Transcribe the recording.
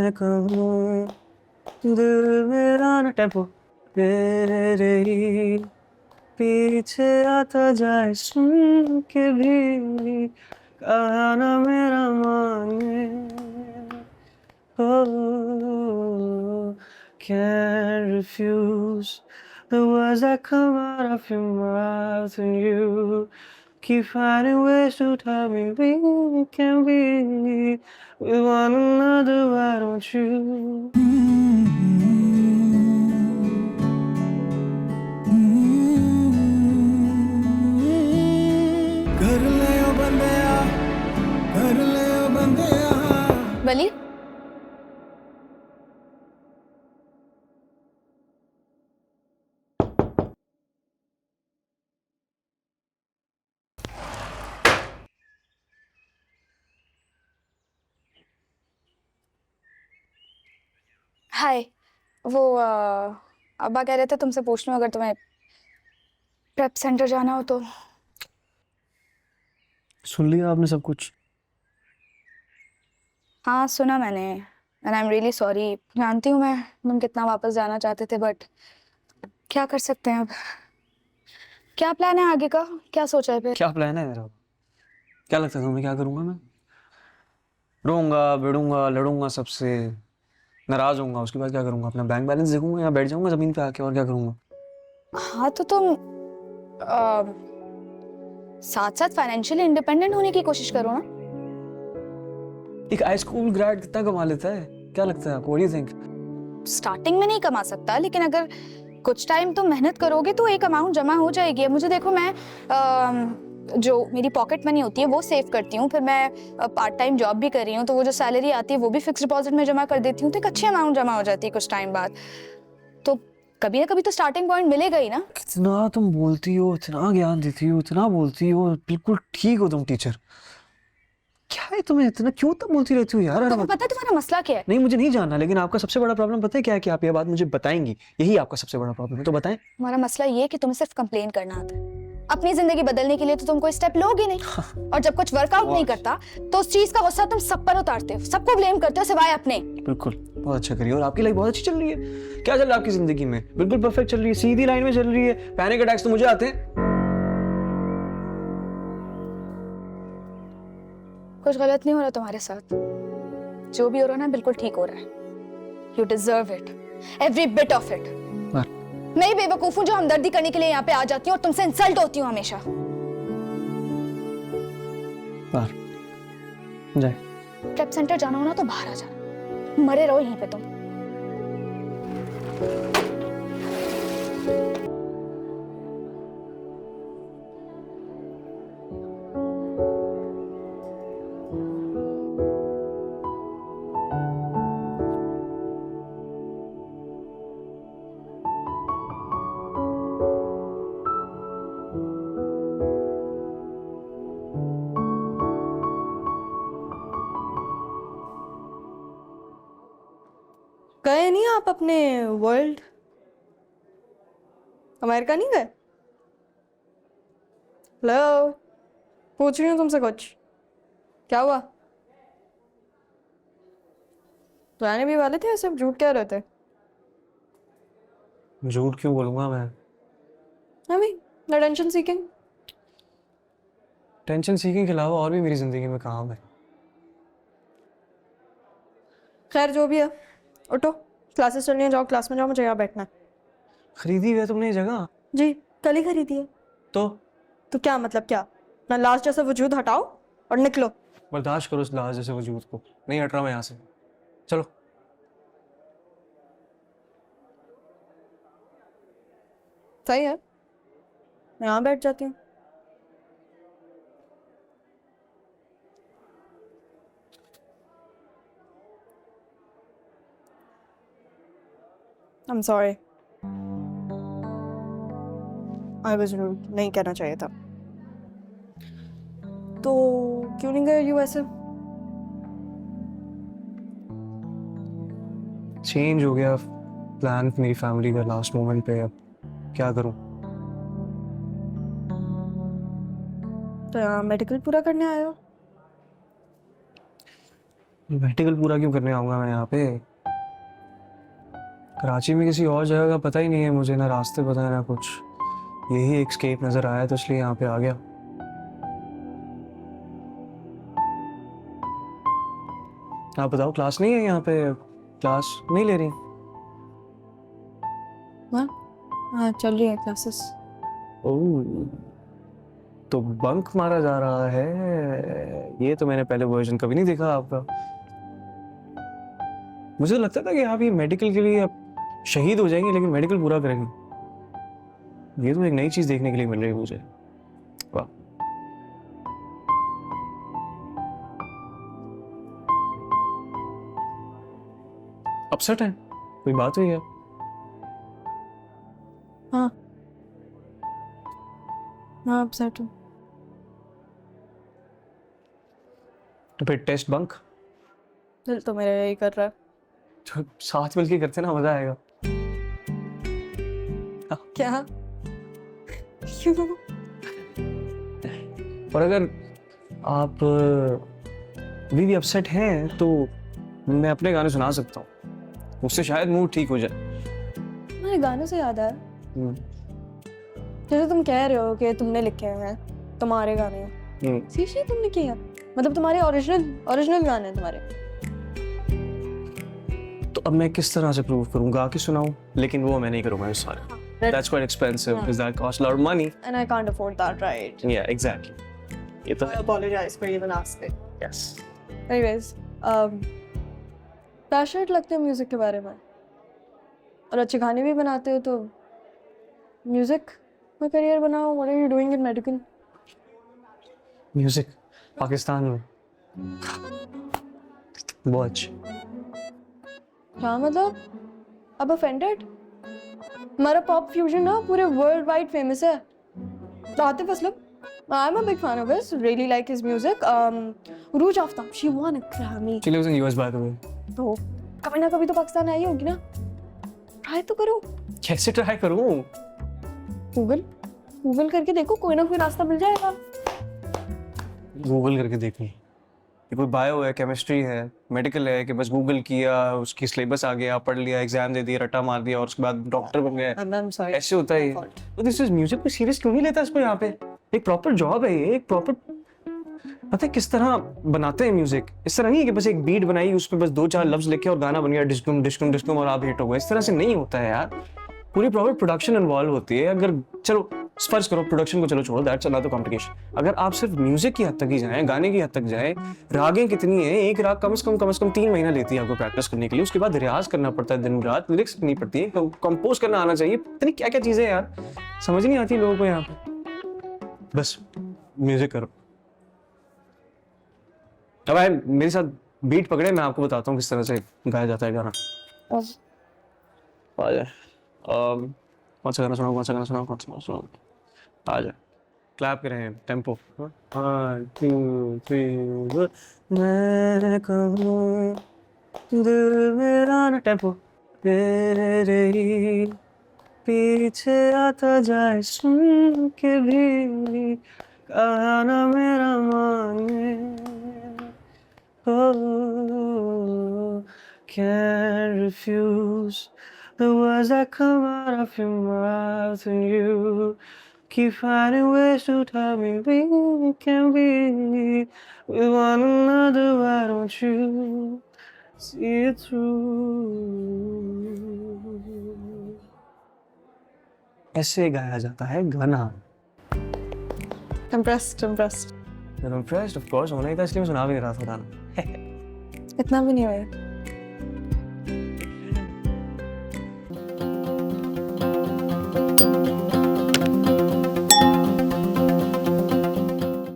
मैं कहूँ दिल मेरा न टेम्पो तेरे ही पीछे आता जाए सुन के भी कहा न मेरा माने oh can't refuse the words that come out of your mouth and you keep finding ways to tell me we can be with one another why don't you कर ले ओ बंदेया कर ले ओ बंदेया वली हाय। वो अब्बा कह रहे थे तुमसे पूछ लूं अगर तुम्हें प्रेप सेंटर जाना हो तो। सुन लिया आपने सब कुछ? हाँ सुना मैंने and I am really sorry. जानती हूँ मैं तुम कितना वापस जाना चाहते थे बट क्या कर सकते हैं अब। क्या प्लान है आगे का, क्या सोचा है फिर? क्या प्लान है मेरा? क्या लगता है तुम्हें क्या करूंगा मैं? रोऊंगा बिड़ूंगा लड़ूंगा सबसे, नाराज होऊंगा, उसके बाद क्या करूंगा? अपना बैंक बैलेंस देखूंगा या बैठ जाऊंगा जमीन पे आके, और क्या करूंगा? हाँ तो तुम साथ साथ फाइनेंशियली इंडिपेंडेंट होने की कोशिश करो ना। एक हाई स्कूल ग्रेड कितना कमा लेता है? क्या लगता है आपको? What do you think? Starting में नहीं कमा सकता लेकिन अगर कुछ टाइम तुम मेहनत करोगे तो एक अमाउंट जमा हो जाएगी। अब मुझे देखो, मैं जो मेरी पॉकेट मनी होती है वो सेव करती हूँ, फिर मैं पार्ट टाइम जॉब भी कर रही हूँ तो वो जो सैलरी आती है वो भी फिक्स डिपॉजिट में जमा कर देती हूँ, तो एक अच्छी अमाउंट जमा हो जाती है कुछ टाइम बाद। तो कभी ना कभी तो स्टार्टिंग पॉइंट मिलेगा ही ना। कितना तुम बोलती हो, इतना ज्ञान देती हो, इतना बोलती हो, बिल्कुल ठीक हो तुम टीचर। क्या है तुम्हें इतना, क्यों तुम बोलती रहती हो यार हर तुम्हें वक्त? पता है तुम्हारा मसला क्या है? नहीं मुझे नहीं जानना, लेकिन आपका सबसे बड़ा प्रॉब्लम पता है क्या है कि आप ये बात मुझे बताएंगी? यही आपका सबसे बड़ा प्रॉब्लम है, तो बताएं। तुम्हारा मसला ये है कि तुम्हें सिर्फ कंप्लेन करना आता है। अपनी जिंदगी बदलने के लिए तो तुम कोई स्टेप लोगे नहीं और जब कुछ वर्कआउट नहीं करता तो उस चीज का गुस्सा तुम सब पर उतारते हो, सबको ब्लेम करते हो सिवाय अपने। बिल्कुल, बहुत अच्छा करिए। और आपकी लाइफ बहुत अच्छी चल रही है। क्या चल रहा है आपकी जिंदगी में? बिल्कुल परफेक्ट चल रही है, सीधी लाइन में चल रही है। पैनिक अटैक्स तो मुझे आते हैं। कुछ गलत नहीं हो रहा तुम्हारे साथ, जो भी हो रहा है ना बिल्कुल ठीक हो रहा है। You deserve it, every bit of it. मैं ही बेवकूफ हूँ जो हमदर्दी करने के लिए यहाँ पे आ जाती हूँ और तुमसे इंसल्ट होती हूँ हमेशा। जाए। प्रेप सेंटर जाना हो ना तो बाहर आ जाना, मरे रहो यहीं पे तुम। गए नहीं आप अपने वर्ल्ड? अमेरिका नहीं गए? हेलो, पूछ रही हूँ तुमसे कुछ। क्या हुआ? तो आने भी वाले थे या सिर्फ झूठ कह रहे थे? झूठ क्यों बोलूंगा मैं? अभी नो टेंशन सीकिंग। टेंशन सीखने के अलावा और भी मेरी जिंदगी में काम है। खैर जो भी है, उठो, क्लासेस चल रही हैं, जाओ क्लास में जाओ, मुझे यहाँ बैठना है। खरीदी हुई है तुमने ये जगह? जी, कल ही खरीदी है। तो क्या मतलब क्या? अपना लास्ट जैसा वजूद हटाओ और निकलो। बर्दाश्त करो इस लाज जैसे वजूद को। नहीं हट रहा मैं यहाँ से। चलो। सही है, मैं यहाँ बैठ जाती हूँ। I'm sorry. I was rude. नहीं कहना चाहिए था। तो क्यों नहीं गए यूएसए? चेंज हो गया प्लान मेरी फैमिली का लास्ट मोमेंट पे। अब क्या करूं? तो यहाँ मेडिकल पूरा करने आए हो? मेडिकल पूरा क्यों करने आऊँगा मैं यहाँ पे? कराची में किसी और जगह का पता ही नहीं है मुझे, ना रास्ते पता है ना कुछ। यही एक स्केप नज़र आया तो इसलिए यहाँ पे आ गया। आप बताओ, क्लास नहीं है यहाँ पे? क्लास नहीं ले रही? हाँ चल रही है क्लासेस। ओह, तो बंक मारा जा रहा है। ये तो मैंने पहले वर्जन कभी नहीं देखा आपका। मुझे तो लगता था कि आप ये मेडिकल के लिए आप शहीद हो जाएंगे, लेकिन मेडिकल पूरा करेंगे। ये तो एक नई चीज देखने के लिए मिल रही है मुझे। वाह। अपसेट है? कोई बात हुई है? हाँ हाँ अपसेट हूँ। तो फिर टेस्ट बंक? दिल तो मेरा यही कर रहा है। तो साथ मिलके करते ना, मजा आएगा। क्या? क्यों? और अगर आप अभी भी अपसेट हैं तो मैं अपने गाने सुना सकता हूँ, उससे शायद मूड ठीक हो जाए। मेरे गाने से याद आया, जैसे तुम कह रहे हो कि तुमने लिखे हैं, तुम्हारे गाने हैं, सीशी तुमने किया, मतलब तुम्हारे ओरिजिनल गाने हैं तुम्हारे। तो अब मैं किस तरह से प्रूव करूंगा? आके सुनाऊं? लेकिन वो मैं नहीं करूंगा इस साल। That's quite expensive because that costs a lot of money. And I can't afford that, right? Yeah, exactly. ये तो I apologize for even asking. yes. Anyways, passionate लगते हो म्यूजिक के बारे में और अच्छे गाने भी बनाते हो, तो म्यूजिक में करियर बनाओ। What are you doing in medical? Music Pakistan में बहुत अच्छी। क्या मतलब? अब offended? हमारा पॉप फ्यूजन ना पूरे वर्ल्ड वाइड फेमस है। Atif Aslam, I am a big fan of his, really like his music. ROUGE Aftab, she von a Grammy. She lives in US by the way. तो कभी ना कभी तो पाकिस्तान आई होगी ना, ट्राई तो करो। कैसे ट्राई करूं? गूगल करके देखो, कोई ना कोई रास्ता मिल जाएगा। गूगल करके देखूं? ये कोई बायो है, केमिस्ट्री है, मेडिकल है कि बस गूगल किया, उसकी सिलेबस आ गया, पढ़ लिया, एग्जाम दे दिया, रट्टा मार दिया और उसके बाद डॉक्टर बन गए? I'm sorry. ऐसे होता है ये। तो दिस इज म्यूजिक को सीरियस क्यों नहीं लेता इसको? यहाँ पे एक प्रॉपर जॉब है ये, एक प्रॉपर, पता है किस तरह बनाते हैं म्यूजिक। इस तरह नहीं है कि बस एक बीट बनाई, उसमें बस 2-4 लफ्ज लिखे और गाना बन गया, डिस्कुम डिस्कुम डिस्कुम और आप हिट हो गए। इस तरह से नहीं होता है यार, पूरी प्रॉपर प्रोडक्शन इन्वॉल्व होती है। अगर चलो फर्ज करो प्रोडक्शन को, चलो छोड़ो, दैट्स अनदर कॉम्प्लिकेशन। अगर आप सिर्फ म्यूजिक की हद तक ही जाएं, गाने की हद तक जाएं, रागें कितनी हैं? एक राग कम से कम 3 महीना लेती है आपको प्रैक्टिस करने के लिए। उसके बाद रियाज करना पड़ता है दिन रात, लिरिक्स लिखनी पड़ती है, कंपोज करना आना चाहिए, पता नहीं क्या क्या चीजें यार, समझ नहीं आती लोगों को यहाँ पे। बस म्यूजिक करो। अब आए मेरे साथ बीट पकड़े, मैं आपको बताता हूँ किस तरह से गाया जाता है गाना। आ जाए। कौन सा गाना सुनाओ? आ जाए, क्लैप करें, टेम्पो। 1 2 3 मैं कहूँ दिल मेरा ना, टेम्पो तेरे ही पीछे आता जाए, सुन के भी कहा ना मेरा माने। Oh, can't refuse the words that come out of your mouth, and you keep finding ways to tell me we can be with one another. Why don't you see it through? ऐसे गाया जाता है गाना। Impressed. Impressed, of course, होना ही था, इसलिए मैं सुना भी नहीं रहा था गाना। इतना भी नहीं हुआ।